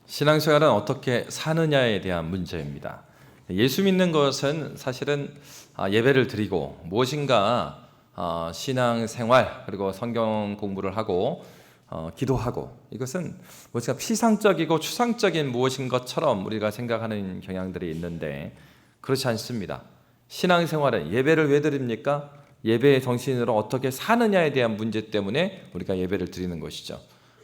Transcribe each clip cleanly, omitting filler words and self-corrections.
신앙생활은 어떻게 사느냐에 대한 문제입니다. 예수 믿는 것은 사실은 예배를 드리고 무엇인가 신앙생활 그리고 성경 공부를 하고 기도하고, 이것은 무엇인가 피상적이고 추상적인 무엇인 것처럼 우리가 생각하는 경향들이 있는데 그렇지 않습니다. 신앙생활은 예배를 왜 드립니까? 예배의 정신으로 어떻게 사느냐에 대한 문제 때문에 우리가 예배를 드리는 것이죠.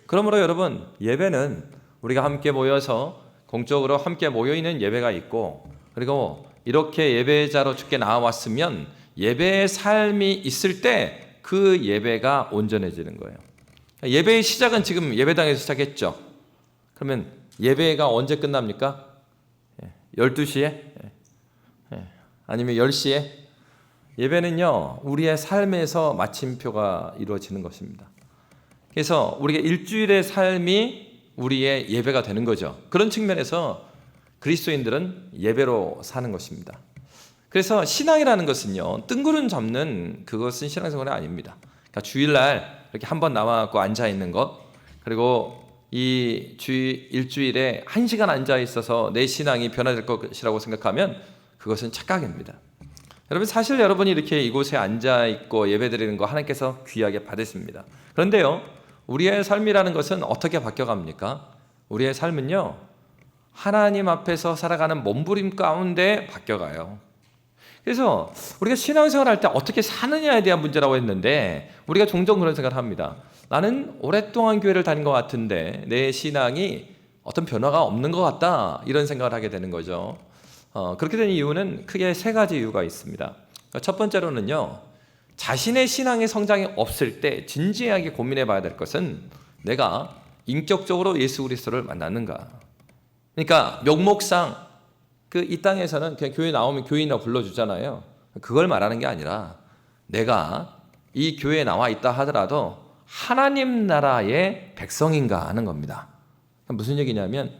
그러므로 여러분, 예배는 우리가 함께 모여서 공적으로 함께 모여있는 예배가 있고, 그리고 이렇게 예배자로 주께 나와왔으면 예배의 삶이 있을 때 그 예배가 온전해지는 거예요. 예배의 시작은 지금 예배당에서 시작했죠. 그러면 예배가 언제 끝납니까? 12시에? 아니면 10시에? 예배는요, 우리의 삶에서 마침표가 이루어지는 것입니다. 그래서 우리가 일주일의 삶이 우리의 예배가 되는 거죠. 그런 측면에서 그리스도인들은 예배로 사는 것입니다. 그래서 신앙이라는 것은요, 뜬구름 잡는 그것은 신앙생활이 아닙니다. 그러니까 주일날 이렇게 한번 나와갖고 앉아 있는 것, 그리고 이 일주일에 1시간 앉아 있어서 내 신앙이 변화될 것이라고 생각하면 그것은 착각입니다. 여러분, 사실 여러분이 이렇게 이곳에 앉아 있고 예배드리는 거 하나님께서 귀하게 받으십니다. 그런데요, 우리의 삶이라는 것은 어떻게 바뀌어갑니까? 우리의 삶은요, 하나님 앞에서 살아가는 몸부림 가운데 바뀌어가요. 그래서 우리가 신앙생활 할 때 어떻게 사느냐에 대한 문제라고 했는데, 우리가 종종 그런 생각을 합니다. 나는 오랫동안 교회를 다닌 것 같은데 내 신앙이 어떤 변화가 없는 것 같다, 이런 생각을 하게 되는 거죠. 그렇게 된 이유는 크게 3가지 이유가 있습니다. 첫 번째로는요, 자신의 신앙의 성장이 없을 때 진지하게 고민해 봐야 될 것은 내가 인격적으로 예수 그리스도를 만났는가. 그러니까 명목상 이 땅에서는 그냥 교회 나오면 교인이라고 불러주잖아요. 그걸 말하는 게 아니라 내가 이 교회에 나와 있다 하더라도 하나님 나라의 백성인가 하는 겁니다. 무슨 얘기냐면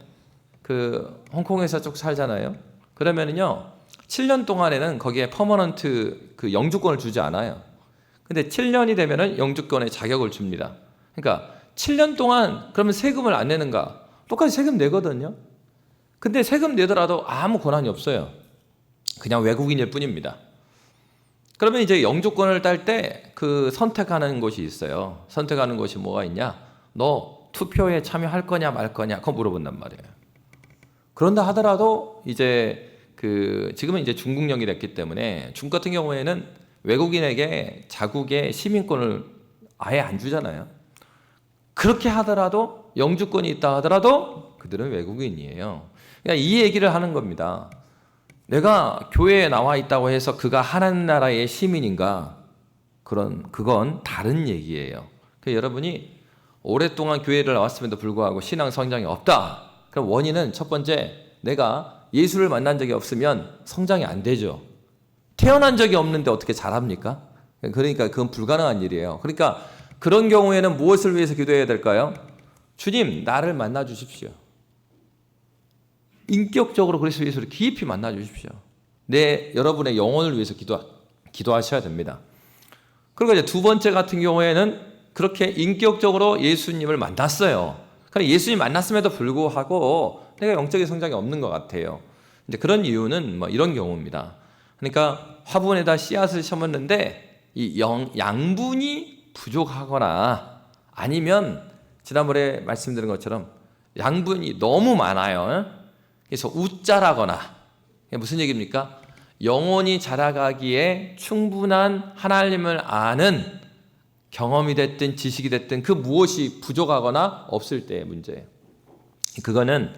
홍콩에서 쭉 살잖아요. 그러면은요, 7년 동안에는 거기에 퍼머넌트 영주권을 주지 않아요. 근데 7년이 되면은 영주권의 자격을 줍니다. 그러니까 7년 동안 그러면 세금을 안 내는가? 똑같이 세금 내거든요. 근데 세금 내더라도 아무 권한이 없어요. 그냥 외국인일 뿐입니다. 그러면 이제 영주권을 딸 때 선택하는 곳이 있어요. 선택하는 곳이 뭐가 있냐? 너 투표에 참여할 거냐 말 거냐? 그거 물어본단 말이에요. 그런다 하더라도 이제 지금은 이제 중국령이 됐기 때문에 중국 같은 경우에는 외국인에게 자국의 시민권을 아예 안 주잖아요. 그렇게 하더라도 영주권이 있다 하더라도 그들은 외국인이에요. 그러니까 이 얘기를 하는 겁니다. 내가 교회에 나와 있다고 해서 그가 하나님 나라의 시민인가? 그건 다른 얘기예요. 그러니까 여러분이 오랫동안 교회를 나왔음에도 불구하고 신앙 성장이 없다. 그럼 원인은 첫 번째, 내가 예수를 만난 적이 없으면 성장이 안 되죠. 태어난 적이 없는데 어떻게 잘합니까? 그러니까 그건 불가능한 일이에요. 그러니까 그런 경우에는 무엇을 위해서 기도해야 될까요? 주님, 나를 만나 주십시오. 인격적으로 그리스도 예수를 깊이 만나 주십시오. 여러분의 영혼을 위해서 기도하셔야 됩니다. 그리고 이제 두 번째 같은 경우에는 그렇게 인격적으로 예수님을 만났어요. 그러니까 예수님 만났음에도 불구하고 내가 영적인 성장이 없는 것 같아요. 이제 그런 이유는 이런 경우입니다. 그러니까 화분에다 씨앗을 심었는데 이 양분이 부족하거나, 아니면 지난번에 말씀드린 것처럼 양분이 너무 많아요. 그래서 웃자라거나. 무슨 얘기입니까? 영혼이 자라가기에 충분한 하나님을 아는 경험이 됐든 지식이 됐든 그 무엇이 부족하거나 없을 때의 문제예요. 그거는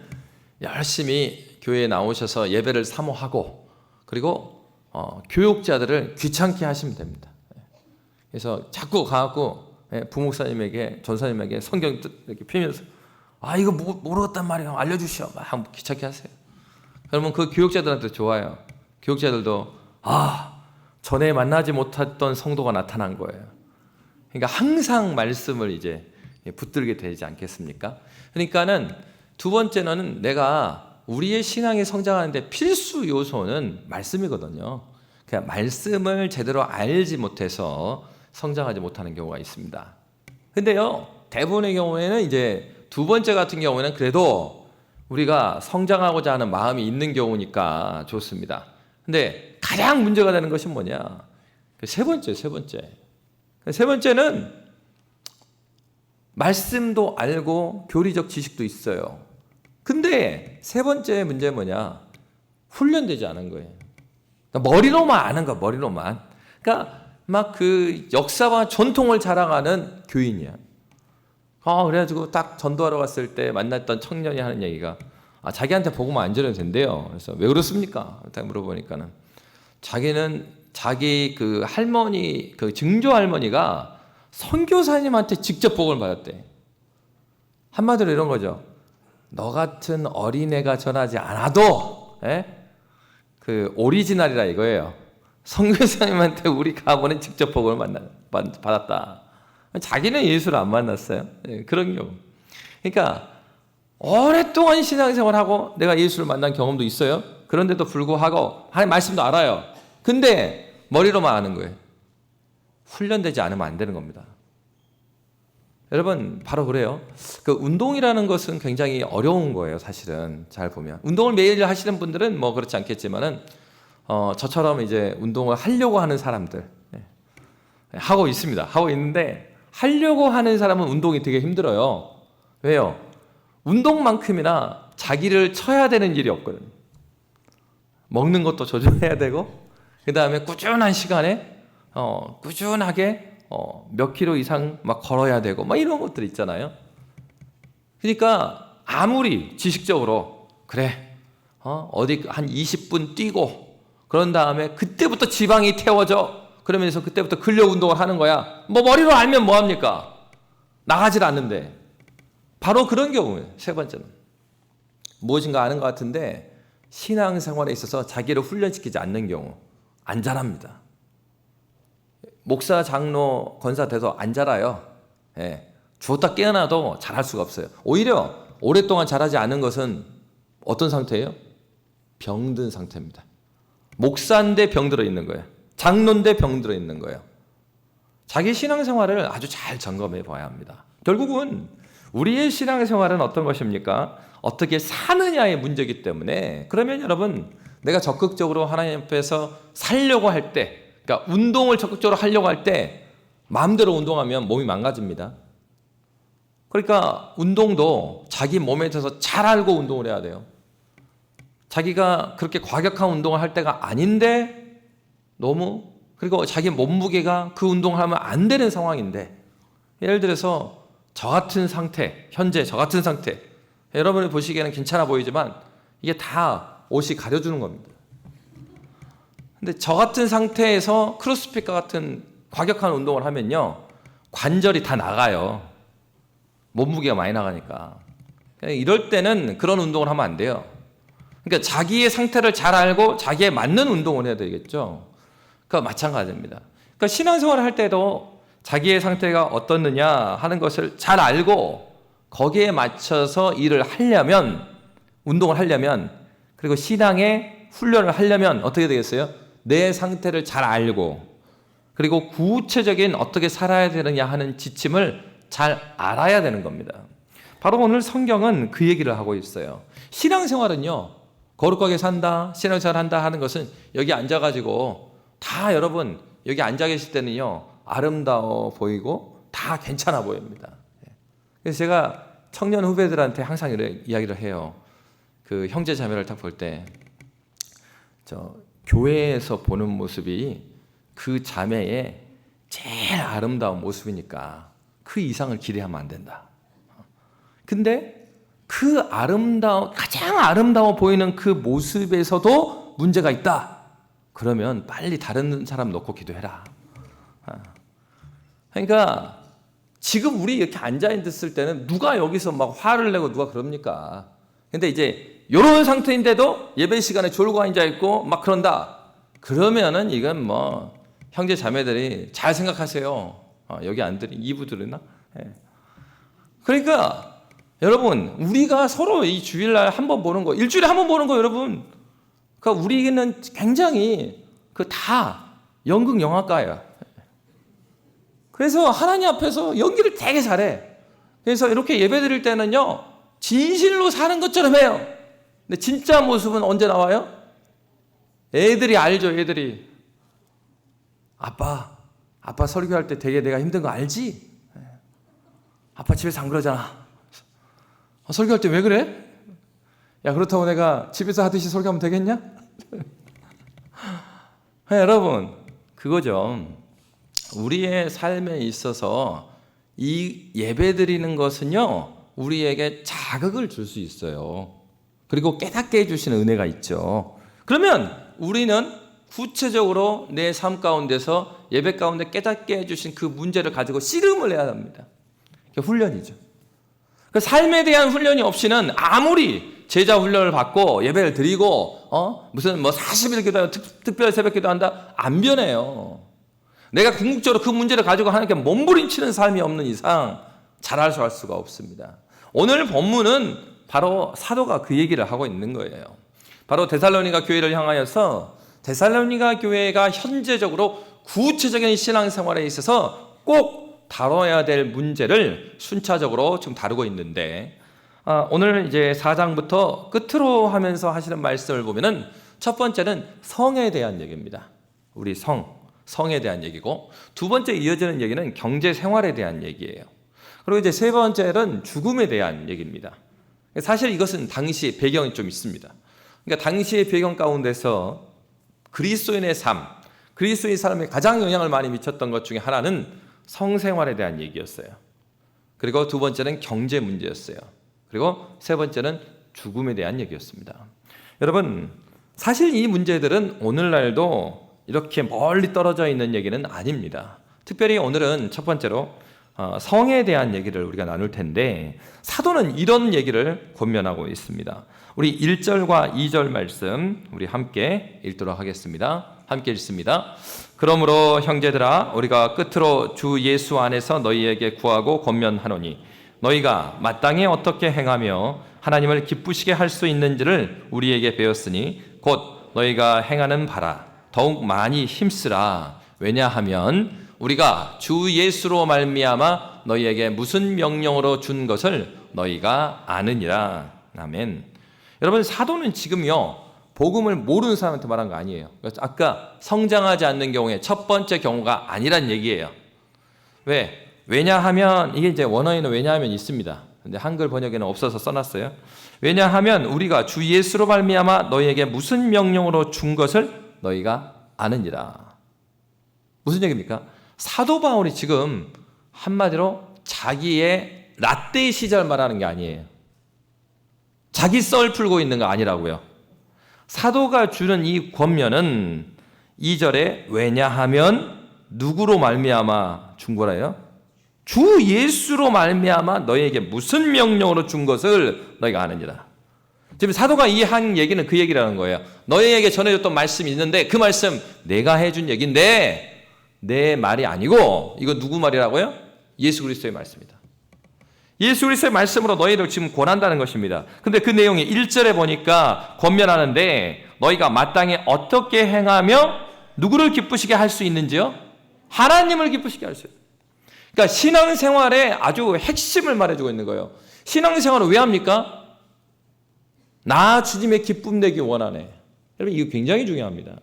열심히 교회에 나오셔서 예배를 사모하고, 그리고 교육자들을 귀찮게 하시면 됩니다. 그래서 자꾸 가갖고 부목사님에게, 전사님에게 성경 이렇게 펴면서 이거 모르겠단 말이에요, 알려주시오, 막 귀찮게 하세요. 그러면 그 교육자들한테 좋아요. 교육자들도 전에 만나지 못했던 성도가 나타난 거예요. 그러니까 항상 말씀을 이제 붙들게 되지 않겠습니까? 그러니까는 두 번째는 내가 우리의 신앙이 성장하는데 필수 요소는 말씀이거든요. 그러니까 말씀을 제대로 알지 못해서 성장하지 못하는 경우가 있습니다. 근데요, 대부분의 경우에는 이제 두 번째 같은 경우에는 그래도 우리가 성장하고자 하는 마음이 있는 경우니까 좋습니다. 근데 가장 문제가 되는 것이 뭐냐? 세 번째는 말씀도 알고 교리적 지식도 있어요. 근데 세 번째 문제 뭐냐? 훈련되지 않은 거예요. 그러니까 머리로만 아는 거야, 머리로만. 그러니까 막 그 역사와 전통을 자랑하는 교인이야. 그래가지고 딱 전도하러 갔을 때 만났던 청년이 하는 얘기가 자기한테 복음 안 전해도 된대요. 그래서 왜 그렇습니까? 딱 물어보니까는 자기는 자기 그 할머니, 그 증조 할머니가 선교사님한테 직접 복음을 받았대. 한마디로 이런 거죠. 너 같은 어린애가 전하지 않아도 그 오리지널이라 이거예요. 선교사님한테 우리 가문은 직접 복음을 받았다. 자기는 예수를 안 만났어요. 그런 경우. 그러니까 오랫동안 신앙생활하고 내가 예수를 만난 경험도 있어요. 그런데도 불구하고 하나님 말씀도 알아요. 근데 머리로만 아는 거예요. 훈련되지 않으면 안 되는 겁니다. 여러분 바로 그래요. 그 운동이라는 것은 굉장히 어려운 거예요. 사실은 잘 보면 운동을 매일 하시는 분들은 뭐 그렇지 않겠지만은 저처럼 이제 운동을 하려고 하는 사람들 하고 있습니다. 하고 있는데 하려고 하는 사람은 운동이 되게 힘들어요. 왜요? 운동만큼이나 자기를 쳐야 되는 일이 없거든요. 먹는 것도 조절해야 되고 그 다음에 꾸준한 시간에 꾸준하게 몇 킬로 이상 막 걸어야 되고 막 이런 것들 있잖아요. 그러니까 아무리 지식적으로 그래 어디 한 20분 뛰고 그런 다음에 그때부터 지방이 태워져 그러면서 그때부터 근력 운동을 하는 거야. 뭐 머리로 알면 뭐합니까? 나가질 않는데. 바로 그런 경우예요. 세 번째는 무엇인가 아는 것 같은데 신앙생활에 있어서 자기를 훈련시키지 않는 경우 안 자랍니다. 목사, 장로, 권사 돼서 안 자라요. 주었다 깨어나도 잘할 수가 없어요. 오히려 오랫동안 자라지 않은 것은 어떤 상태예요? 병든 상태입니다. 목사인데 병들어 있는 거예요. 장로인데 병들어 있는 거예요. 자기 신앙생활을 아주 잘 점검해 봐야 합니다. 결국은 우리의 신앙생활은 어떤 것입니까? 어떻게 사느냐의 문제이기 때문에 그러면 여러분 내가 적극적으로 하나님 앞에서 살려고 할 때 그러니까 운동을 적극적으로 하려고 할 때 마음대로 운동하면 몸이 망가집니다. 그러니까 운동도 자기 몸에 대해서 잘 알고 운동을 해야 돼요. 자기가 그렇게 과격한 운동을 할 때가 아닌데 너무 그리고 자기 몸무게가 그 운동을 하면 안 되는 상황인데 예를 들어서 저 같은 상태 현재 저 같은 상태 여러분이 보시기에는 괜찮아 보이지만 이게 다 옷이 가려주는 겁니다. 근데 저 같은 상태에서 크로스핏과 같은 과격한 운동을 하면요 관절이 다 나가요. 몸무게가 많이 나가니까. 이럴 때는 그런 운동을 하면 안 돼요. 그러니까 자기의 상태를 잘 알고 자기에 맞는 운동을 해야 되겠죠. 그러니까 마찬가지입니다. 그러니까 신앙생활을 할 때도 자기의 상태가 어떻느냐 하는 것을 잘 알고 거기에 맞춰서 일을 하려면 운동을 하려면 그리고 신앙의 훈련을 하려면 어떻게 되겠어요? 내 상태를 잘 알고 그리고 구체적인 어떻게 살아야 되느냐 하는 지침을 잘 알아야 되는 겁니다. 바로 오늘 성경은 그 얘기를 하고 있어요. 신앙생활은요 거룩하게 산다, 신앙생활 한다 하는 것은 여기 앉아가지고 다 여러분 여기 앉아 계실 때는요 아름다워 보이고 다 괜찮아 보입니다. 그래서 제가 청년 후배들한테 항상 이런 이야기를 해요. 그 형제 자매를 딱 볼 때 저 교회에서 보는 모습이 그 자매의 제일 아름다운 모습이니까 그 이상을 기대하면 안 된다. 근데 그 가장 아름다워 보이는 그 모습에서도 문제가 있다. 그러면 빨리 다른 사람 놓고 기도해라. 그러니까 지금 우리 이렇게 앉아있을 때는 누가 여기서 막 화를 내고 누가 그럽니까? 근데 이제 이런 상태인데도 예배 시간에 졸고 앉아있고 막 그런다. 그러면은 이건 뭐 형제 자매들이 잘 생각하세요. 여기 안들이 이부들이나? 그러니까 여러분 우리가 서로 이 주일날 한 번 보는 거 일주일에 한 번 보는 거 여러분 그러니까 우리는 굉장히 그 다 연극 영화과예요. 그래서 하나님 앞에서 연기를 되게 잘해. 그래서 이렇게 예배 드릴 때는요 진실로 사는 것처럼 해요. 근데 진짜 모습은 언제 나와요? 애들이 알죠, 애들이. 아빠 설교할 때 되게 내가 힘든 거 알지? 아빠 집에서 안 그러잖아. 설교할 때 왜 그래? 야, 그렇다고 내가 집에서 하듯이 설교하면 되겠냐? 여러분, 그거죠. 우리의 삶에 있어서 이 예배 드리는 것은요, 우리에게 자극을 줄 수 있어요. 그리고 깨닫게 해주시는 은혜가 있죠. 그러면 우리는 구체적으로 내 삶 가운데서 예배 가운데 깨닫게 해주신 그 문제를 가지고 씨름을 해야 합니다. 그게 훈련이죠. 그 삶에 대한 훈련이 없이는 아무리 제자 훈련을 받고 예배를 드리고 무슨 40일 기도하고 특별 새벽 기도한다, 안 변해요. 내가 궁극적으로 그 문제를 가지고 하나님께 몸부림치는 삶이 없는 이상 잘할 수가 없습니다. 오늘 본문은 바로 사도가 그 얘기를 하고 있는 거예요. 바로 데살로니가 교회를 향하여서 데살로니가 교회가 현재적으로 구체적인 신앙생활에 있어서 꼭 다뤄야 될 문제를 순차적으로 지금 다루고 있는데, 오늘 이제 4장부터 끝으로 하면서 하시는 말씀을 보면은 첫 번째는 성에 대한 얘기입니다. 우리 성에 대한 얘기고, 두 번째 이어지는 얘기는 경제 생활에 대한 얘기예요. 그리고 이제 세 번째는 죽음에 대한 얘기입니다. 사실 이것은 당시 배경이 좀 있습니다. 그러니까 당시의 배경 가운데서 그리스도인의 삶, 그리스도인 삶에 가장 영향을 많이 미쳤던 것 중에 하나는 성생활에 대한 얘기였어요. 그리고 두 번째는 경제 문제였어요. 그리고 세 번째는 죽음에 대한 얘기였습니다. 여러분, 사실 이 문제들은 오늘날도 이렇게 멀리 떨어져 있는 얘기는 아닙니다. 특별히 오늘은 첫 번째로 성에 대한 얘기를 우리가 나눌 텐데, 사도는 이런 얘기를 권면하고 있습니다. 우리 1절과 2절 말씀 우리 함께 읽도록 하겠습니다. 함께 읽습니다. 그러므로 형제들아, 우리가 끝으로 주 예수 안에서 너희에게 구하고 권면하노니 너희가 마땅히 어떻게 행하며 하나님을 기쁘시게 할 수 있는지를 우리에게 배웠으니 곧 너희가 행하는 바라 더욱 많이 힘쓰라. 왜냐하면 우리가 주 예수로 말미암아 너희에게 무슨 명령으로 준 것을 너희가 아느니라. 아멘. 여러분, 사도는 지금요 복음을 모르는 사람한테 말한 거 아니에요. 아까 성장하지 않는 경우에 첫 번째 경우가 아니란 얘기예요. 왜? 왜냐하면, 이게 이제 원어에는 왜냐하면 있습니다. 근데 한글 번역에는 없어서 써놨어요. 왜냐하면 우리가 주 예수로 말미암아 너희에게 무슨 명령으로 준 것을 너희가 아느니라. 무슨 얘기입니까? 사도 바울이 지금 한마디로 자기의 라떼 시절 말하는 게 아니에요. 자기 썰 풀고 있는 거 아니라고요. 사도가 주는 이 권면은 2절에 왜냐하면 누구로 말미암아 준 거래요? 주 예수로 말미암아 너희에게 무슨 명령으로 준 것을 너희가 아느니라. 지금 사도가 이 한 얘기는 그 얘기라는 거예요. 너희에게 전해줬던 말씀이 있는데 그 말씀 내가 해준 얘기인데 내 말이 아니고, 이거 누구 말이라고요? 예수 그리스도의 말씀이다. 예수 그리스도의 말씀으로 너희를 지금 권한다는 것입니다. 근데 그 내용이 1절에 보니까 권면하는데 너희가 마땅히 어떻게 행하며 누구를 기쁘시게 할 수 있는지요? 하나님을 기쁘시게 할 수 있어요. 그러니까 신앙생활의 아주 핵심을 말해주고 있는 거예요. 신앙생활을 왜 합니까? 나 주님의 기쁨 내기 원하네. 여러분, 이거 굉장히 중요합니다.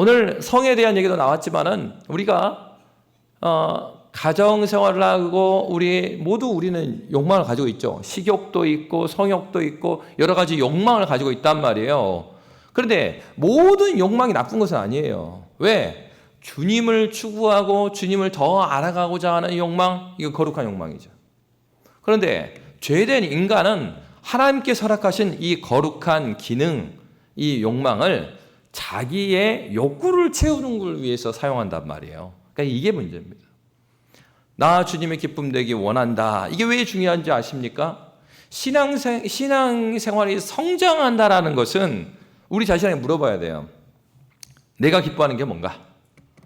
오늘 성에 대한 얘기도 나왔지만은 우리가 가정생활을 하고 우리는 욕망을 가지고 있죠. 식욕도 있고 성욕도 있고 여러 가지 욕망을 가지고 있단 말이에요. 그런데 모든 욕망이 나쁜 것은 아니에요. 왜? 주님을 추구하고 주님을 더 알아가고자 하는 욕망, 이거 거룩한 욕망이죠. 그런데 죄된 인간은 하나님께 허락하신 이 거룩한 기능, 이 욕망을 자기의 욕구를 채우는 걸 위해서 사용한단 말이에요. 그러니까 이게 문제입니다. 나 주님의 기쁨 되기 원한다. 이게 왜 중요한지 아십니까? 신앙생활이 성장한다라는 것은 우리 자신에게 물어봐야 돼요. 내가 기뻐하는 게 뭔가?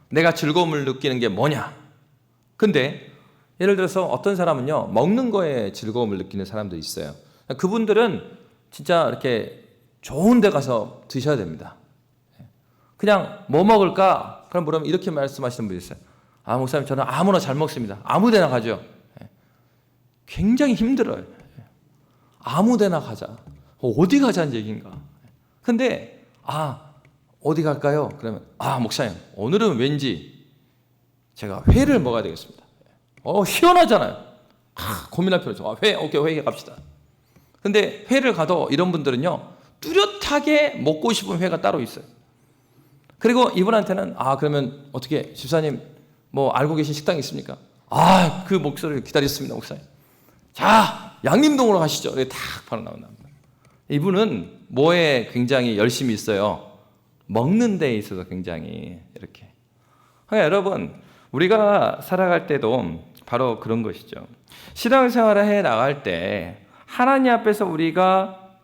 내가 즐거움을 느끼는 게 뭐냐? 근데 예를 들어서 어떤 사람은요, 먹는 거에 즐거움을 느끼는 사람도 있어요. 그분들은 진짜 이렇게 좋은 데 가서 드셔야 됩니다. 그냥 뭐 먹을까? 그럼 뭐라면 이렇게 말씀하시는 분이 있어요. 목사님, 저는 아무나 잘 먹습니다. 아무 데나 가죠. 굉장히 힘들어요. 아무 데나 가자. 어디 가자는 얘기인가. 근데 어디 갈까요? 그러면 목사님 오늘은 왠지 제가 회를 먹어야 되겠습니다. 시원하잖아요. 고민할 필요 없죠. 오케이, 회 갑시다. 근데 회를 가도 이런 분들은요, 뚜렷하게 먹고 싶은 회가 따로 있어요. 그리고 이분한테는 그러면 어떻게 집사님 뭐 알고 계신 식당 있습니까? 그 목소리를 기다렸습니다, 목사님. 자, 양림동으로 가시죠. 이렇게 탁 바로 나온다. 이분은 뭐에 굉장히 열심히 있어요? 먹는 데에 있어서 굉장히 이렇게. 그러니까 여러분, 우리가 살아갈 때도 바로 그런 것이죠. 신앙생활을 해 나갈 때 하나님 앞에서 우리가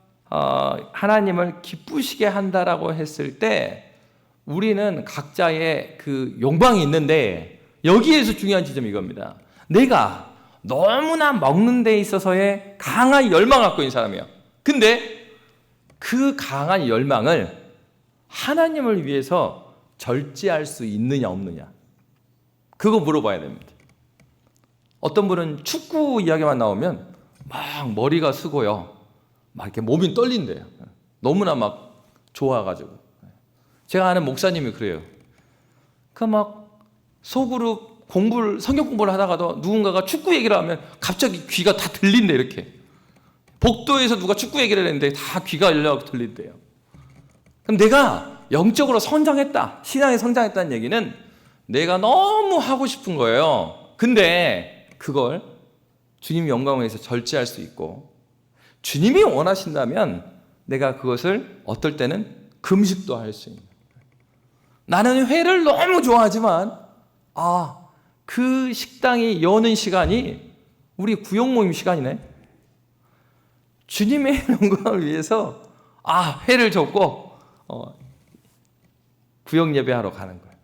하나님을 기쁘시게 한다라고 했을 때 우리는 각자의 그 욕망이 있는데 여기에서 중요한 지점이 이겁니다. 내가 너무나 먹는 데 있어서의 강한 열망을 갖고 있는 사람이에요. 근데 그 강한 열망을 하나님을 위해서 절제할 수 있느냐 없느냐, 그거 물어봐야 됩니다. 어떤 분은 축구 이야기만 나오면 막 머리가 쓰고요, 막 이렇게 몸이 떨린대요. 너무나 막 좋아가지고. 제가 아는 목사님이 그래요. 그 막 속으로 성경 공부를 하다가도 누군가가 축구 얘기를 하면 갑자기 귀가 다 들린대. 이렇게 복도에서 누가 축구 얘기를 했는데 다 귀가 열려 들린대요. 그럼 내가 영적으로 성장했다, 신앙에 성장했다는 얘기는 내가 너무 하고 싶은 거예요. 근데 그걸 주님의 영광을 위해서 절제할 수 있고, 주님이 원하신다면 내가 그것을 어떨 때는 금식도 할 수 있는. 나는 회를 너무 좋아하지만 그 식당이 여는 시간이 우리 구역 모임 시간이네. 주님의 영광을 위해서 회를 줬고 구역 예배하러 가는 거예요.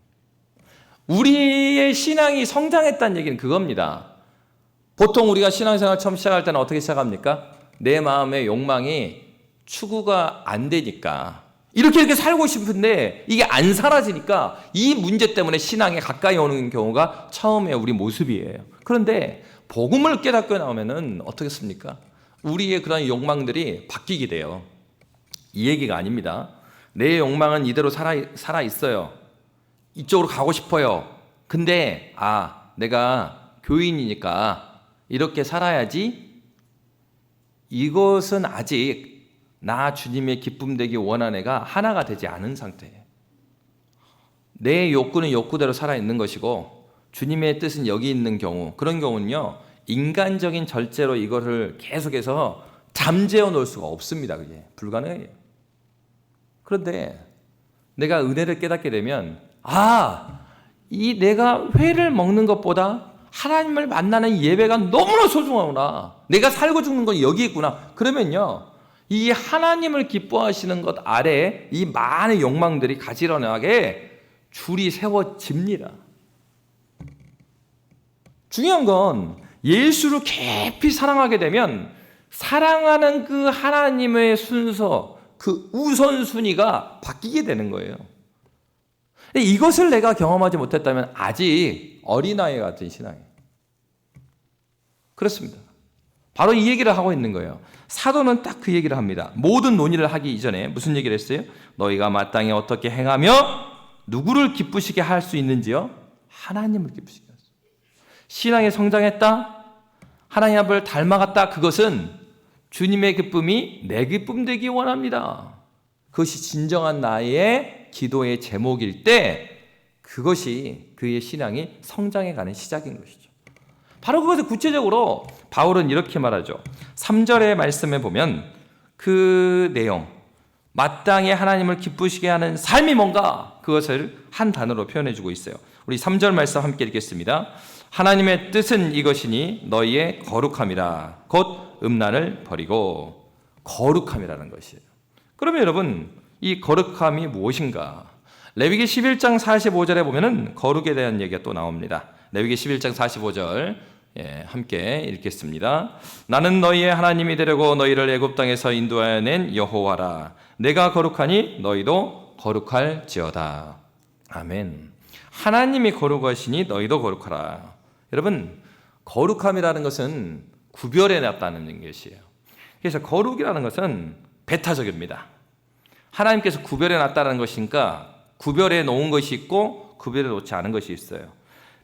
우리의 신앙이 성장했다는 얘기는 그겁니다. 보통 우리가 신앙생활 처음 시작할 때는 어떻게 시작합니까? 내 마음의 욕망이 추구가 안 되니까 이렇게 살고 싶은데 이게 안 사라지니까 이 문제 때문에 신앙에 가까이 오는 경우가 처음에 우리 모습이에요. 그런데 복음을 깨닫고 나오면은 어떻겠습니까? 우리의 그런 욕망들이 바뀌게 돼요. 이 얘기가 아닙니다. 내 욕망은 이대로 살아 있어요. 이쪽으로 가고 싶어요. 근데 내가 교인이니까 이렇게 살아야지. 이것은 아직 나 주님의 기쁨 되기 원하는 애가 하나가 되지 않은 상태예요. 내 욕구는 욕구대로 살아있는 것이고 주님의 뜻은 여기 있는 경우, 그런 경우는요, 인간적인 절제로 이거를 계속해서 잠재워 놓을 수가 없습니다. 그게 불가능해요. 그런데 내가 은혜를 깨닫게 되면 이 내가 회를 먹는 것보다 하나님을 만나는 예배가 너무나 소중하구나, 내가 살고 죽는 건 여기 있구나. 그러면요, 이 하나님을 기뻐하시는 것 아래에 이 많은 욕망들이 가지런하게 줄이 세워집니다. 중요한 건 예수를 깊이 사랑하게 되면 사랑하는 그 하나님의 순서, 그 우선순위가 바뀌게 되는 거예요. 이것을 내가 경험하지 못했다면 아직 어린아이 같은 신앙이에요. 그렇습니다. 바로 이 얘기를 하고 있는 거예요. 사도는 딱 그 얘기를 합니다. 모든 논의를 하기 이전에 무슨 얘기를 했어요? 너희가 마땅히 어떻게 행하며 누구를 기쁘시게 할 수 있는지요? 하나님을 기쁘시게 할 수. 신앙에 성장했다, 하나님 앞을 닮아갔다, 그것은 주님의 기쁨이 내 기쁨 되기 원합니다. 그것이 진정한 나의 기도의 제목일 때 그것이 그의 신앙이 성장해가는 시작인 것이죠. 바로 그것을 구체적으로 바울은 이렇게 말하죠. 3절의 말씀에 보면 그 내용, 마땅히 하나님을 기쁘시게 하는 삶이 뭔가, 그것을 한 단어로 표현해주고 있어요. 우리 3절 말씀 함께 읽겠습니다. 하나님의 뜻은 이것이니 너희의 거룩함이라. 곧 음란을 버리고. 거룩함이라는 것이에요. 그러면 여러분, 이 거룩함이 무엇인가? 레위기 11장 45절에 보면은 거룩에 대한 얘기가 또 나옵니다. 레위기 11장 45절 함께 읽겠습니다. 나는 너희의 하나님이 되려고 너희를 애굽 땅에서 인도하여 낸 여호와라. 내가 거룩하니 너희도 거룩할지어다. 아멘. 하나님이 거룩하시니 너희도 거룩하라. 여러분, 거룩함이라는 것은 구별해 놨다는 것이에요. 그래서 거룩이라는 것은 배타적입니다. 하나님께서 구별해 놨다는 것이니까 구별해 놓은 것이 있고 구별해 놓지 않은 것이 있어요.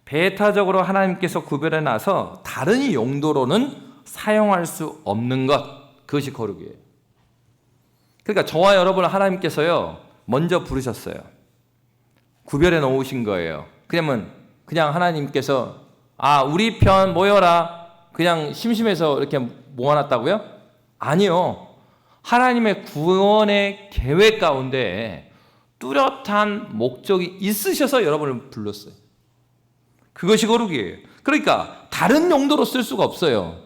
배타적으로 하나님께서 구별해 놔서 다른 용도로는 사용할 수 없는 것, 그것이 거룩이에요. 그러니까 저와 여러분을 하나님께서요 먼저 부르셨어요. 구별해 놓으신 거예요. 그냥 하나님께서 우리 편 모여라 그냥 심심해서 이렇게 모아놨다고요? 아니요. 하나님의 구원의 계획 가운데 뚜렷한 목적이 있으셔서 여러분을 불렀어요. 그것이 거룩이에요. 그러니까 다른 용도로 쓸 수가 없어요.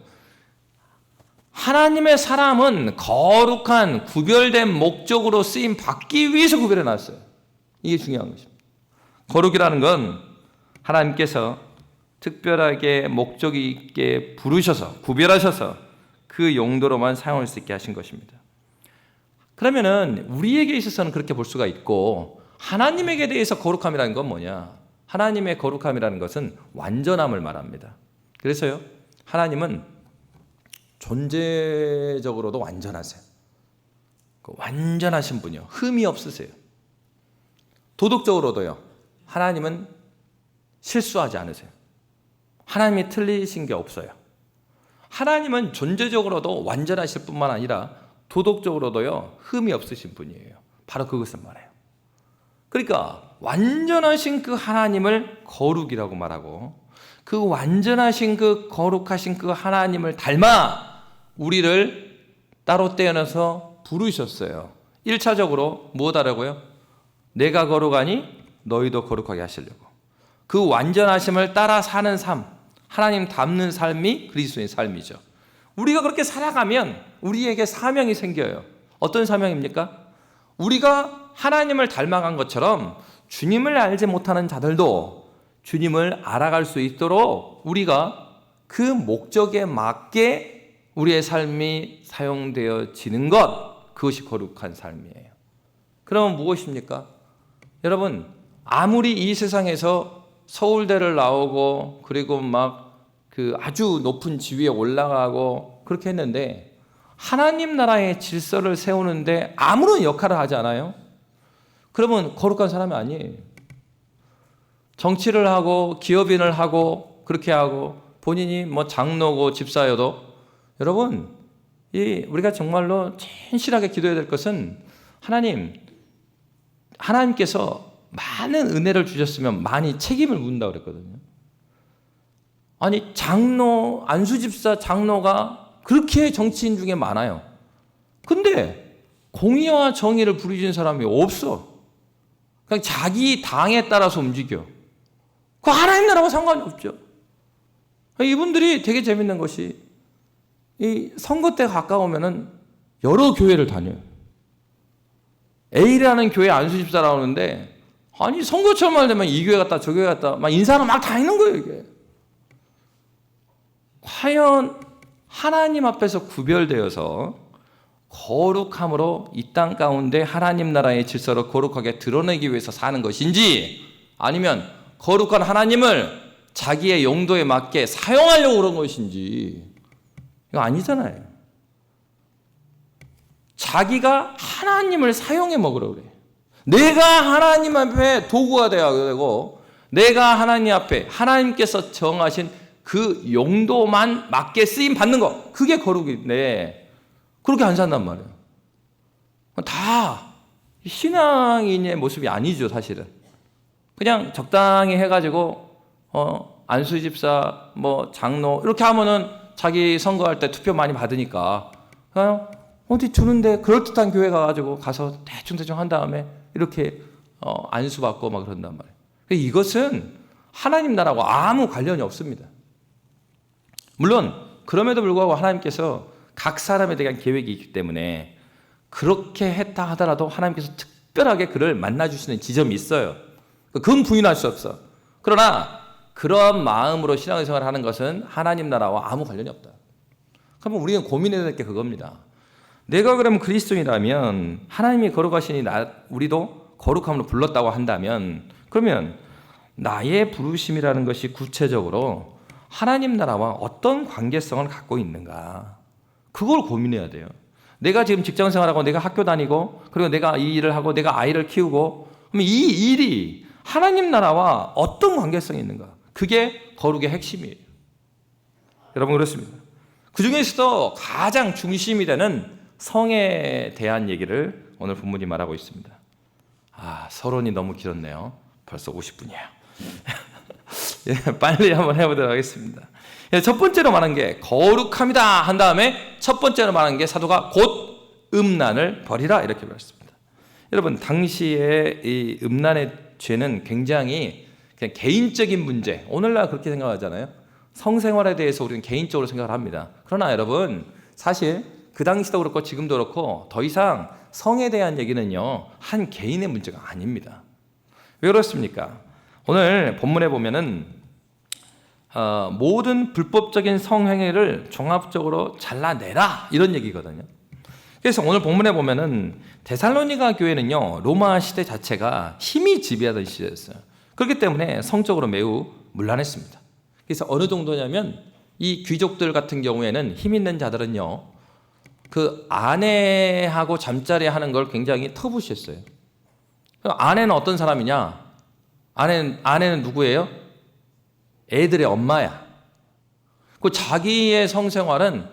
하나님의 사람은 거룩한 구별된 목적으로 쓰임 받기 위해서 구별해 놨어요. 이게 중요한 것입니다. 거룩이라는 건 하나님께서 특별하게 목적이 있게 부르셔서 구별하셔서 그 용도로만 사용할 수 있게 하신 것입니다. 그러면은 우리에게 있어서는 그렇게 볼 수가 있고, 하나님에게 대해서 거룩함이라는 건 뭐냐? 하나님의 거룩함이라는 것은 완전함을 말합니다. 그래서요, 하나님은 존재적으로도 완전하세요. 완전하신 분이요, 흠이 없으세요. 도덕적으로도요, 하나님은 실수하지 않으세요. 하나님이 틀리신 게 없어요. 하나님은 존재적으로도 완전하실 뿐만 아니라 도덕적으로도요 흠이 없으신 분이에요. 바로 그것을 말해요. 그러니까 완전하신 그 하나님을 거룩이라고 말하고, 그 완전하신 그 거룩하신 그 하나님을 닮아 우리를 따로 떼어내서 부르셨어요. 1차적으로 무엇하라고요? 내가 거룩하니 너희도 거룩하게 하시려고. 그 완전하심을 따라 사는 삶, 하나님 닮는 삶이 그리스도의 삶이죠. 우리가 그렇게 살아가면 우리에게 사명이 생겨요. 어떤 사명입니까? 우리가 하나님을 닮아간 것처럼 주님을 알지 못하는 자들도 주님을 알아갈 수 있도록 우리가 그 목적에 맞게 우리의 삶이 사용되어지는 것, 그것이 거룩한 삶이에요. 그러면 무엇입니까? 여러분, 아무리 이 세상에서 서울대를 나오고 그리고 막 그 아주 높은 지위에 올라가고 그렇게 했는데 하나님 나라의 질서를 세우는데 아무런 역할을 하지 않아요? 그러면 거룩한 사람이 아니에요. 정치를 하고 기업인을 하고 그렇게 하고 본인이 뭐 장로고 집사여도, 여러분, 우리가 정말로 진실하게 기도해야 될 것은 하나님께서 많은 은혜를 주셨으면 많이 책임을 묻는다고 그랬거든요. 아니, 안수집사 장로가 그렇게 정치인 중에 많아요. 근데 공의와 정의를 부르짖는 사람이 없어. 그냥 자기 당에 따라서 움직여. 그 하나님 나라와 상관이 없죠. 이분들이 되게 재밌는 것이, 이 선거 때 가까우면은 여러 교회를 다녀요. A라는 교회 안수집사 나오는데, 아니 선거철만 되면 이 교회 갔다 저 교회 갔다 막 인사는 막 다니는 거예요. 이게 과연 하나님 앞에서 구별되어서 거룩함으로 이 땅 가운데 하나님 나라의 질서를 거룩하게 드러내기 위해서 사는 것인지, 아니면 거룩한 하나님을 자기의 용도에 맞게 사용하려고 그런 것인지, 이거 아니잖아요. 자기가 하나님을 사용해 먹으라고 그래요. 내가 하나님 앞에 도구가 되어야 되고, 내가 하나님 앞에 하나님께서 정하신 그 용도만 맞게 쓰임 받는 거, 그게 거룩인데 그렇게 안 산단 말이에요. 다 신앙인의 모습이 아니죠, 사실은. 그냥 적당히 해가지고 안수집사, 뭐 장로 이렇게 하면은 자기 선거할 때 투표 많이 받으니까 그냥 어디 주는데 그럴듯한 교회 가서 대충 한 다음에 이렇게 안수받고 막 그런단 말이에요. 이것은 하나님 나라하고 아무 관련이 없습니다. 물론 그럼에도 불구하고 하나님께서 각 사람에 대한 계획이 있기 때문에 그렇게 했다 하더라도 하나님께서 특별하게 그를 만나주시는 지점이 있어요. 그건 부인할 수 없어. 그러나 그런 마음으로 신앙생활을 하는 것은 하나님 나라와 아무 관련이 없다. 그러면 우리는 고민해야 될 게 그겁니다. 내가 그러면 그리스도인이라면, 하나님이 거룩하시니 우리도 거룩함으로 불렀다고 한다면, 그러면 나의 부르심이라는 것이 구체적으로 하나님 나라와 어떤 관계성을 갖고 있는가? 그걸 고민해야 돼요. 내가 지금 직장 생활하고 내가 학교 다니고 그리고 내가 이 일을 하고 내가 아이를 키우고 그럼 이 일이 하나님 나라와 어떤 관계성이 있는가? 그게 거룩의 핵심이에요. 여러분 그렇습니다. 그 중에서도 가장 중심이 되는 성에 대한 얘기를 오늘 본문이 말하고 있습니다. 서론이 너무 길었네요. 벌써 50분이에요. 예, 빨리 한번 해보도록 하겠습니다. 첫 번째로 말한 게 거룩함이다 한 다음에 첫 번째로 말한 게 사도가 곧 음란을 버리라 이렇게 말했습니다. 여러분 당시에 이 음란의 죄는 굉장히 그냥 개인적인 문제, 오늘날 그렇게 생각하잖아요. 성생활에 대해서 우리는 개인적으로 생각을 합니다. 그러나 여러분 사실 그 당시도 그렇고 지금도 그렇고 더 이상 성에 대한 얘기는요 한 개인의 문제가 아닙니다. 왜 그렇습니까? 오늘 본문에 보면은 모든 불법적인 성행위를 종합적으로 잘라내라 이런 얘기거든요. 그래서 오늘 본문에 보면은 데살로니가 교회는요 로마 시대 자체가 힘이 지배하던 시대였어요. 그렇기 때문에 성적으로 매우 문란했습니다. 그래서 어느 정도냐면 이 귀족들 같은 경우에는 힘 있는 자들은요 그 아내하고 잠자리 하는 걸 굉장히 터부시했어요. 아내는 어떤 사람이냐? 아내는 누구예요? 애들의 엄마야. 그 자기의 성생활은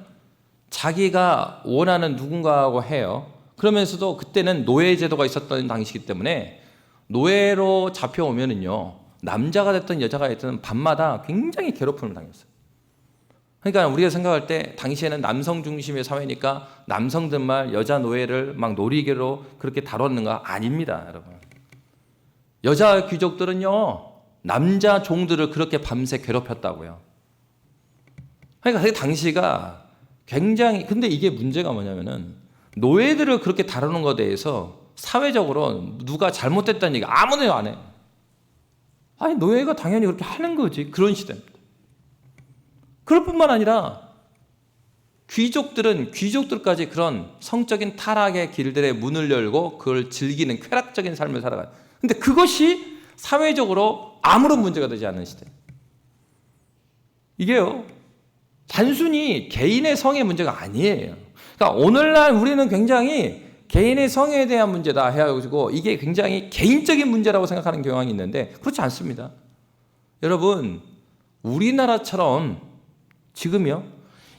자기가 원하는 누군가하고 해요. 그러면서도 그때는 노예제도가 있었던 당시이기 때문에 노예로 잡혀오면은요 남자가 됐든 여자가 됐든 밤마다 굉장히 괴롭힘을 당했어요. 그러니까 우리가 생각할 때 당시에는 남성 중심의 사회니까 남성들만 여자 노예를 막 놀이개로 그렇게 다뤘는가? 아닙니다, 여러분. 여자 귀족들은요 남자 종들을 그렇게 밤새 괴롭혔다고요. 그러니까 그 당시가 굉장히, 근데 이게 문제가 뭐냐면은 노예들을 그렇게 다루는 것에 대해서 사회적으로 누가 잘못됐다는 얘기 아무도 안 해. 아니 노예가 당연히 그렇게 하는 거지. 그런 시대입니다. 그럴 뿐만 아니라 귀족들까지 그런 성적인 타락의 길들의 문을 열고 그걸 즐기는 쾌락적인 삶을 살아가요. 근데 그것이 사회적으로 아무런 문제가 되지 않는 시대. 이게요 단순히 개인의 성의 문제가 아니에요. 그러니까 오늘날 우리는 굉장히 개인의 성에 대한 문제다 해가지고 이게 굉장히 개인적인 문제라고 생각하는 경향이 있는데 그렇지 않습니다. 여러분 우리나라처럼 지금요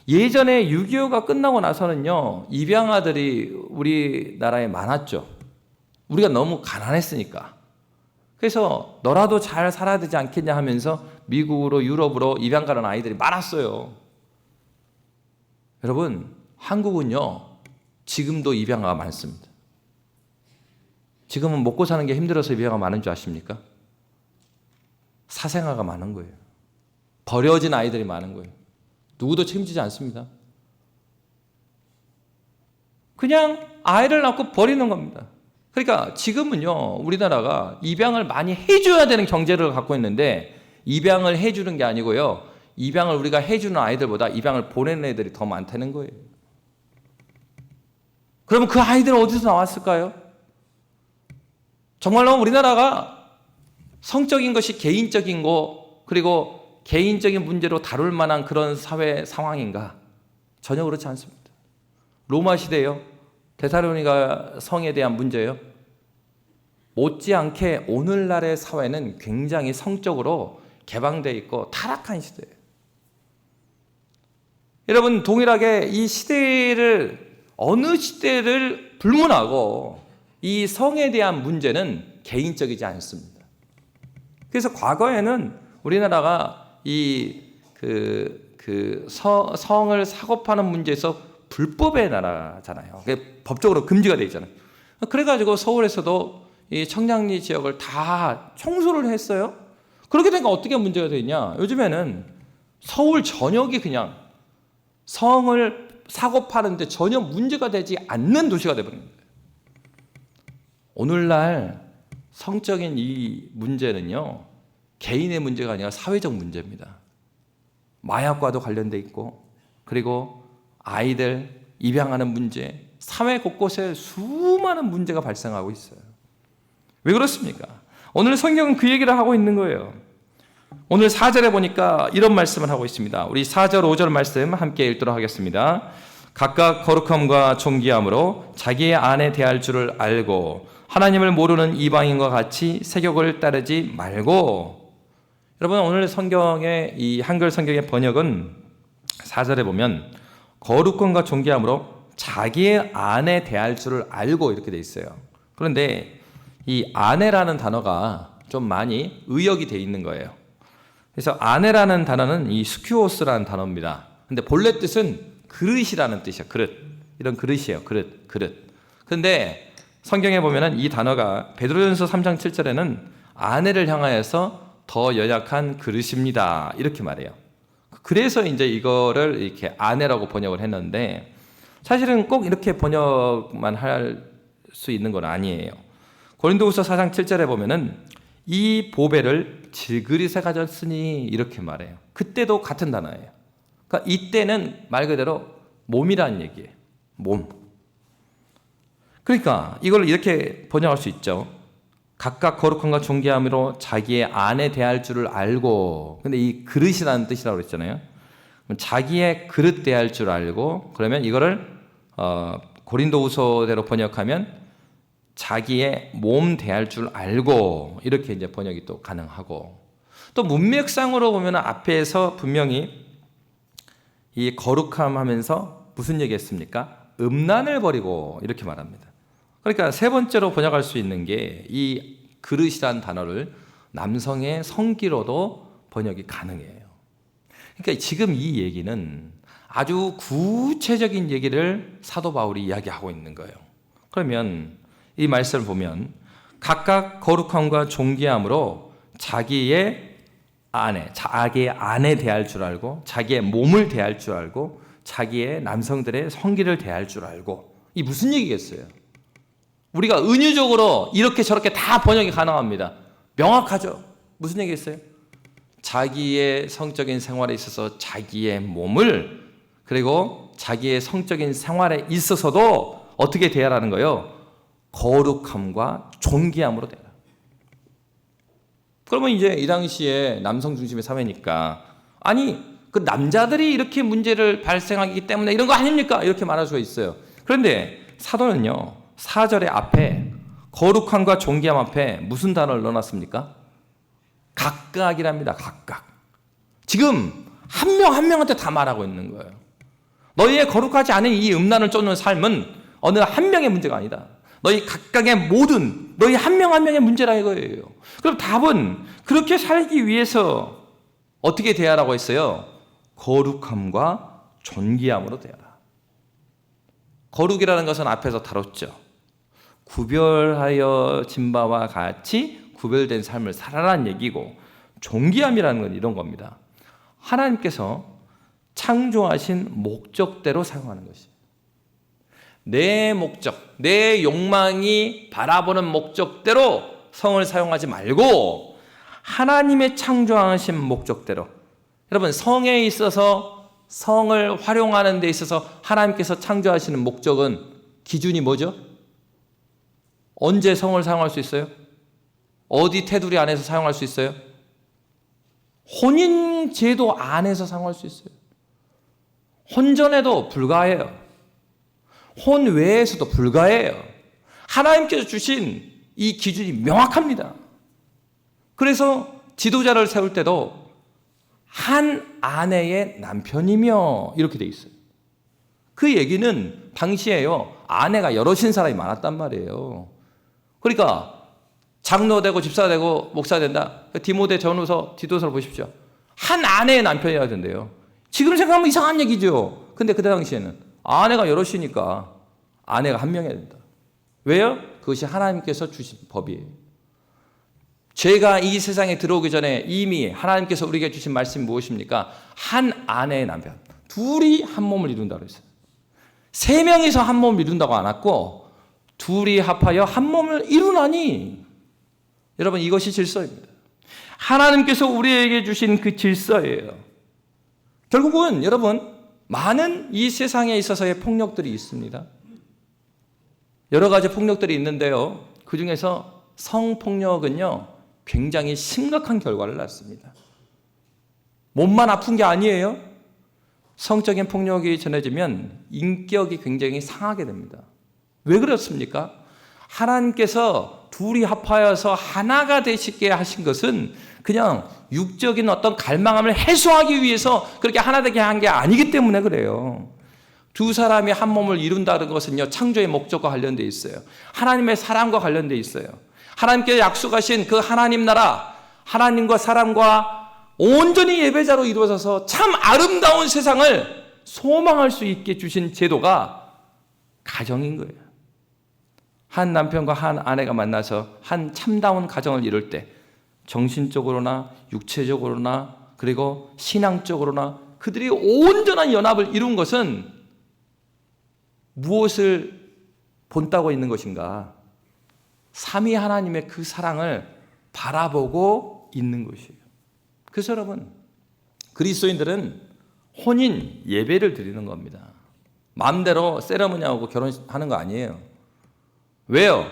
예전에 6.25가 끝나고 나서는요 입양아들이 우리나라에 많았죠. 우리가 너무 가난했으니까. 그래서 너라도 잘 살아야 되지 않겠냐 하면서 미국으로 유럽으로 입양 가는 아이들이 많았어요. 여러분 한국은요 지금도 입양아가 많습니다. 지금은 먹고 사는 게 힘들어서 입양아가 많은 줄 아십니까? 사생아가 많은 거예요. 버려진 아이들이 많은 거예요. 누구도 책임지지 않습니다. 그냥 아이를 낳고 버리는 겁니다. 그러니까 지금은요 우리나라가 입양을 많이 해줘야 되는 경제를 갖고 있는데 입양을 해주는 게 아니고요 입양을 우리가 해주는 아이들보다 입양을 보내는 애들이 더 많다는 거예요. 그러면 그 아이들은 어디서 나왔을까요? 정말로 우리나라가 성적인 것이 개인적인 거 그리고 개인적인 문제로 다룰 만한 그런 사회 상황인가? 전혀 그렇지 않습니다. 로마 시대요 데살로니가 성에 대한 문제예요. 못지않게 오늘날의 사회는 굉장히 성적으로 개방되어 있고 타락한 시대예요. 여러분 동일하게 이 시대를 어느 시대를 불문하고 이 성에 대한 문제는 개인적이지 않습니다. 그래서 과거에는 우리나라가 성을 사고 파는 문제에서 불법의 나라잖아요. 법적으로 금지가 되어 있잖아요. 그래가지고 서울에서도 이 청량리 지역을 다 청소를 했어요. 그렇게 되니까 어떻게 문제가 되냐? 요즘에는 서울 전역이 그냥 성을 사고 파는데 전혀 문제가 되지 않는 도시가 되어버린 거예요. 오늘날 성적인 이 문제는요 개인의 문제가 아니라 사회적 문제입니다. 마약과도 관련돼 있고 그리고 아이들 입양하는 문제, 사회 곳곳에 수많은 문제가 발생하고 있어요. 왜 그렇습니까? 오늘 성경은 그 얘기를 하고 있는 거예요. 오늘 4절에 보니까 이런 말씀을 하고 있습니다. 우리 4절, 5절 말씀 함께 읽도록 하겠습니다. 각각 거룩함과 존귀함으로 자기의 아내 대할 줄을 알고 하나님을 모르는 이방인과 같이 세욕을 따르지 말고. 여러분, 오늘 성경의 이 한글 성경의 번역은 4절에 보면 거룩함과 존귀함으로 자기의 아내 대할 줄을 알고 이렇게 돼 있어요. 그런데 이 아내라는 단어가 좀 많이 의역이 돼 있는 거예요. 그래서 아내라는 단어는 이 스큐오스라는 단어입니다. 근데 본래 뜻은 그릇이라는 뜻이에요. 그릇. 이런 그릇이에요. 그릇. 근데 성경에 보면은 이 단어가 베드로전서 3장 7절에는 아내를 향하여서 더 연약한 그릇입니다. 이렇게 말해요. 그래서 이제 이거를 이렇게 아내라고 번역을 했는데 사실은 꼭 이렇게 번역만 할 수 있는 건 아니에요. 고린도후서 4장 7절에 보면은 이 보배를 질그릇에 가졌으니 이렇게 말해요. 그때도 같은 단어예요. 그러니까 이때는 말 그대로 몸이라는 얘기예요. 몸. 그러니까 이걸 이렇게 번역할 수 있죠. 각각 거룩함과 존귀함으로 자기의 아내 대할 줄을 알고. 근데 이 그릇이라는 뜻이라고 그랬잖아요. 자기의 그릇 대할 줄 알고, 그러면 이거를 고린도후서대로 번역하면 자기의 몸 대할 줄 알고, 이렇게 이제 번역이 또 가능하고. 또 문맥상으로 보면 앞에서 분명히 이 거룩함 하면서 무슨 얘기했습니까? 음란을 버리고 이렇게 말합니다. 그러니까 세 번째로 번역할 수 있는 게 이 그릇이란 단어를 남성의 성기로도 번역이 가능해요. 그러니까 지금 이 얘기는 아주 구체적인 얘기를 사도 바울이 이야기하고 있는 거예요. 그러면 이 말씀을 보면 각각 거룩함과 존귀함으로 자기의 아내 대할 줄 알고, 자기의 몸을 대할 줄 알고, 자기의 남성들의 성기를 대할 줄 알고. 이 무슨 얘기겠어요? 우리가 은유적으로 이렇게 저렇게 다 번역이 가능합니다. 명확하죠? 무슨 얘기겠어요? 자기의 성적인 생활에 있어서 자기의 몸을, 그리고 자기의 성적인 생활에 있어서도 어떻게 대하라는 거예요? 거룩함과 존귀함으로 대하라. 그러면 이제 이 당시에 남성 중심의 사회니까, 아니 그 남자들이 이렇게 문제를 발생하기 때문에 이런 거 아닙니까? 이렇게 말할 수가 있어요. 그런데 사도는요, 4절의 앞에 거룩함과 존귀함 앞에 무슨 단어를 넣어놨습니까? 각각이랍니다. 각각. 지금 한 명 한 명한테 다 말하고 있는 거예요. 너희의 거룩하지 않은 이 음란을 쫓는 삶은 어느 한 명의 문제가 아니다. 너희 각각의 모든, 너희 한 명 한 명의 문제라 이거예요. 그럼 답은 그렇게 살기 위해서 어떻게 대하라고 했어요? 거룩함과 존귀함으로 대하라. 거룩이라는 것은 앞에서 다뤘죠. 구별하여 진 바와 같이 구별된 삶을 살아라는 얘기고, 존귀함이라는 건 이런 겁니다. 하나님께서 창조하신 목적대로 사용하는 것이에요. 내 목적, 내 욕망이 바라보는 목적대로 성을 사용하지 말고 하나님의 창조하신 목적대로. 여러분, 성에 있어서, 성을 활용하는 데 있어서 하나님께서 창조하시는 목적은 기준이 뭐죠? 언제 성을 사용할 수 있어요? 어디 테두리 안에서 사용할 수 있어요? 혼인 제도 안에서 사용할 수 있어요. 혼전에도 불가해요. 혼 외에서도 불가해요. 하나님께서 주신 이 기준이 명확합니다. 그래서 지도자를 세울 때도 한 아내의 남편이며 이렇게 돼 있어요. 그 얘기는 당시에요, 아내가 여럿인 사람이 많았단 말이에요. 그러니까 장로 되고 집사 되고 목사 된다. 디모데 전후서, 디도서를 보십시오. 한 아내의 남편이어야 된대요. 지금 생각하면 이상한 얘기죠. 근데 그때 당시에는 아내가 여럿이니까 아내가 한 명이어야 된다. 왜요? 그것이 하나님께서 주신 법이에요. 죄가 이 세상에 들어오기 전에 이미 하나님께서 우리에게 주신 말씀이 무엇입니까? 한 아내의 남편, 둘이 한 몸을 이룬다고 했어요. 세 명이서 한 몸을 이룬다고 안 했고, 둘이 합하여 한 몸을 이루나니. 여러분, 이것이 질서입니다. 하나님께서 우리에게 주신 그 질서예요. 결국은 여러분, 많은 이 세상에 있어서의 폭력들이 있습니다. 여러 가지 폭력들이 있는데요, 그 중에서 성폭력은요 굉장히 심각한 결과를 낳습니다. 몸만 아픈 게 아니에요. 성적인 폭력이 전해지면 인격이 굉장히 상하게 됩니다. 왜 그렇습니까? 하나님께서 둘이 합하여서 하나가 되시게 하신 것은 그냥 육적인 어떤 갈망함을 해소하기 위해서 그렇게 하나 되게 한 게 아니기 때문에 그래요. 두 사람이 한 몸을 이룬다는 것은요, 창조의 목적과 관련되어 있어요. 하나님의 사랑과 관련되어 있어요. 하나님께서 약속하신 그 하나님 나라, 하나님과 사람과 온전히 예배자로 이루어져서 참 아름다운 세상을 소망할 수 있게 주신 제도가 가정인 거예요. 한 남편과 한 아내가 만나서 한 참다운 가정을 이룰 때 정신적으로나 육체적으로나 그리고 신앙적으로나 그들이 온전한 연합을 이룬 것은 무엇을 본따고 있는 것인가? 삼위 하나님의 그 사랑을 바라보고 있는 것이에요. 그래서 여러분, 그리스도인들은 혼인 예배를 드리는 겁니다. 마음대로 세레모니하고 결혼하는 거 아니에요. 왜요?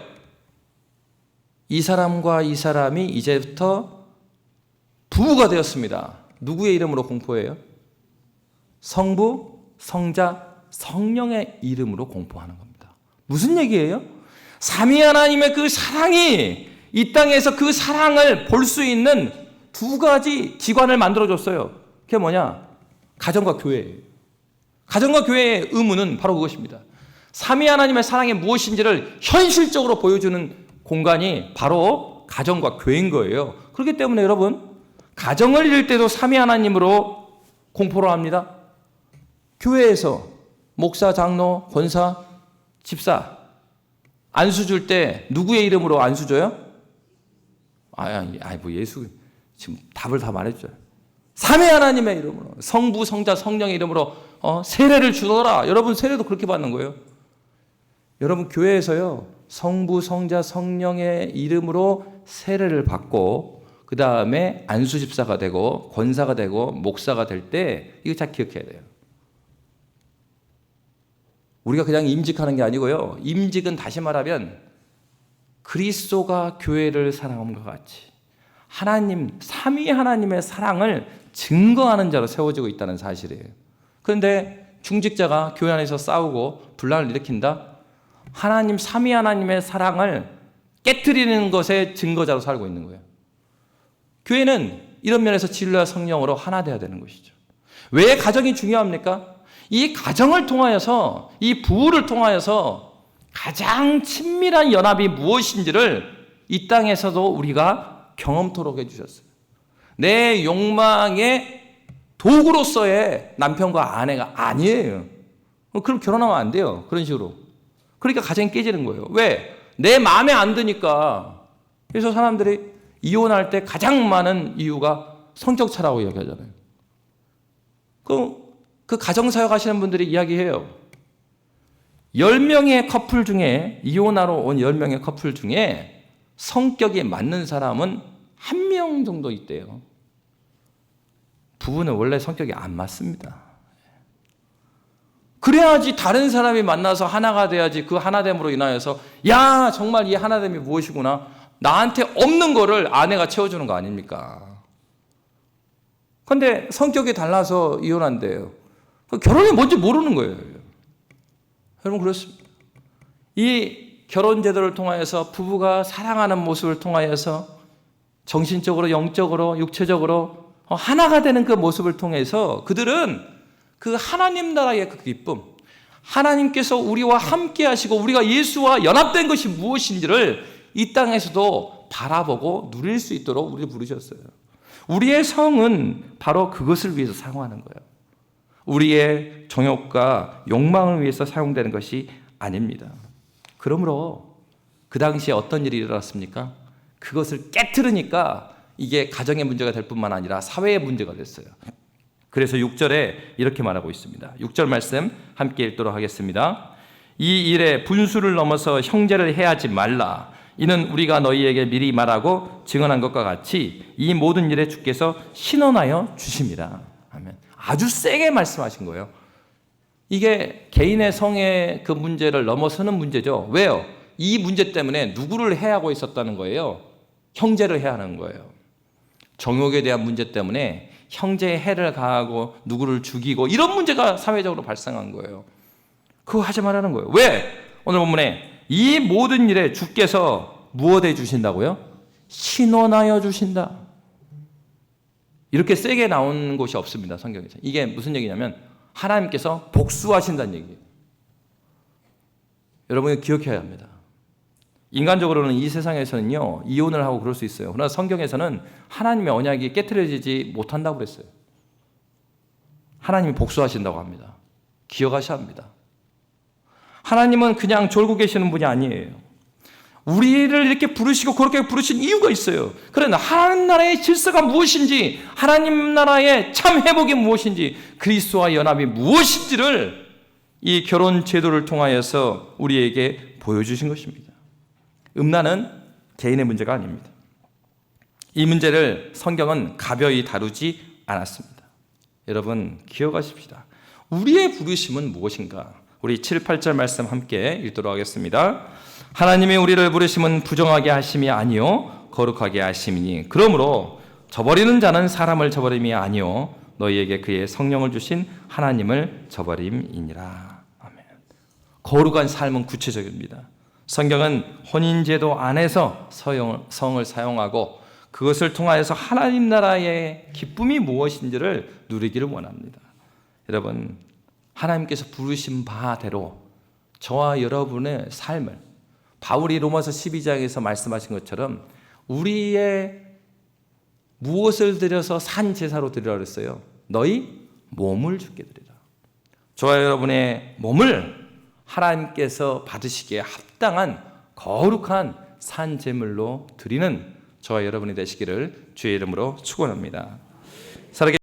이 사람과 이 사람이 이제부터 부부가 되었습니다. 누구의 이름으로 공포해요? 성부, 성자, 성령의 이름으로 공포하는 겁니다. 무슨 얘기예요? 삼위 하나님의 그 사랑이 이 땅에서 그 사랑을 볼 수 있는 두 가지 기관을 만들어줬어요. 그게 뭐냐? 가정과 교회예요. 가정과 교회의 의무는 바로 그것입니다. 삼위 하나님의 사랑이 무엇인지를 현실적으로 보여주는 공간이 바로 가정과 교회인 거예요. 그렇기 때문에 여러분, 가정을 이룰 때도 삼위 하나님으로 공포를 합니다. 교회에서 목사, 장로, 권사, 집사 안수 줄 때 누구의 이름으로 안수 줘요? 뭐 예수 지금 답을 다 말해줘요. 삼위 하나님의 이름으로, 성부, 성자, 성령의 이름으로 세례를 주더라. 여러분 세례도 그렇게 받는 거예요. 여러분 교회에서요, 성부, 성자, 성령의 이름으로 세례를 받고 그 다음에 안수 집사가 되고 권사가 되고 목사가 될 때 이거 잘 기억해야 돼요. 우리가 그냥 임직하는 게 아니고요. 임직은 다시 말하면 그리스도가 교회를 사랑함과 같이 하나님, 삼위 하나님의 사랑을 증거하는 자로 세워지고 있다는 사실이에요. 그런데 중직자가 교회 안에서 싸우고 분란을 일으킨다? 하나님, 삼위 하나님의 사랑을 깨트리는 것의 증거자로 살고 있는 거예요. 교회는 이런 면에서 진리와 성령으로 하나 되어야 되는 것이죠. 왜 가정이 중요합니까? 이 가정을 통하여서, 이 부부를 통하여서 가장 친밀한 연합이 무엇인지를 이 땅에서도 우리가 경험토록 해주셨어요. 내 욕망의 도구로서의 남편과 아내가 아니에요. 그럼 결혼하면 안 돼요. 그런 식으로. 그러니까 가정이 깨지는 거예요. 왜? 내 마음에 안 드니까. 그래서 사람들이 이혼할 때 가장 많은 이유가 성격 차라고 이야기하잖아요. 그 가정사역 하시는 분들이 이야기해요. 10명의 커플 중에, 이혼하러 온 10명의 커플 중에 성격이 맞는 사람은 1명 정도 있대요. 부부는 원래 성격이 안 맞습니다. 그래야지 다른 사람이 만나서 하나가 돼야지 그 하나됨으로 인하여서 야, 정말 이 하나됨이 무엇이구나. 나한테 없는 거를 아내가 채워주는 거 아닙니까? 그런데 성격이 달라서 이혼한대요. 결혼이 뭔지 모르는 거예요. 여러분 그렇습니다. 이 결혼 제도를 통하여서 부부가 사랑하는 모습을 통하여서 정신적으로, 영적으로, 육체적으로 하나가 되는 그 모습을 통해서 그들은 그 하나님 나라의 그 기쁨, 하나님께서 우리와 함께 하시고 우리가 예수와 연합된 것이 무엇인지를 이 땅에서도 바라보고 누릴 수 있도록 우리를 부르셨어요. 우리의 성은 바로 그것을 위해서 사용하는 거예요. 우리의 정욕과 욕망을 위해서 사용되는 것이 아닙니다. 그러므로 그 당시에 어떤 일이 일어났습니까? 그것을 깨트리니까 이게 가정의 문제가 될 뿐만 아니라 사회의 문제가 됐어요. 그래서 6절에 이렇게 말하고 있습니다. 6절 말씀 함께 읽도록 하겠습니다. 이 일에 분수를 넘어서 형제를 해하지 말라. 이는 우리가 너희에게 미리 말하고 증언한 것과 같이 이 모든 일에 주께서 신원하여 주심이라. 아멘. 아주 세게 말씀하신 거예요. 이게 개인의 성의 그 문제를 넘어서는 문제죠. 왜요? 이 문제 때문에 누구를 해하고 있었다는 거예요? 형제를 해하는 거예요. 정욕에 대한 문제 때문에 형제에 해를 가하고 누구를 죽이고 이런 문제가 사회적으로 발생한 거예요. 그거 하지 말라는 거예요. 왜? 오늘 본문에 이 모든 일에 주께서 무엇해 주신다고요? 신원하여 주신다. 이렇게 세게 나온 곳이 없습니다. 성경에서. 이게 무슨 얘기냐면 하나님께서 복수하신다는 얘기예요. 여러분이 기억해야 합니다. 인간적으로는 이 세상에서는요, 이혼을 하고 그럴 수 있어요. 그러나 성경에서는 하나님의 언약이 깨트려지지 못한다고 그랬어요. 하나님이 복수하신다고 합니다. 기억하셔야 합니다. 하나님은 그냥 졸고 계시는 분이 아니에요. 우리를 이렇게 부르시고 그렇게 부르신 이유가 있어요. 그러나 하나님 나라의 질서가 무엇인지, 하나님 나라의 참 회복이 무엇인지, 그리스도와 연합이 무엇인지를 이 결혼 제도를 통하여서 우리에게 보여주신 것입니다. 음란은 개인의 문제가 아닙니다. 이 문제를 성경은 가벼이 다루지 않았습니다. 여러분 기억하십시다. 우리의 부르심은 무엇인가? 우리 7, 8절 말씀 함께 읽도록 하겠습니다. 하나님이 우리를 부르심은 부정하게 하심이 아니요 거룩하게 하심이니 그러므로 저버리는 자는 사람을 저버림이 아니요 너희에게 그의 성령을 주신 하나님을 저버림이니라. 아멘. 거룩한 삶은 구체적입니다. 성경은 혼인제도 안에서 성을 사용하고 그것을 통하여서 하나님 나라의 기쁨이 무엇인지를 누리기를 원합니다. 여러분, 하나님께서 부르신 바대로 저와 여러분의 삶을 바울이 로마서 12장에서 말씀하신 것처럼 우리의 무엇을 드려서 산 제사로 드리라 그랬어요? 너희 몸을 주께 드리라. 저와 여러분의 몸을 하나님께서 받으시기에 합당한 거룩한 산 제물로 드리는 저와 여러분이 되시기를 주의 이름으로 축원합니다.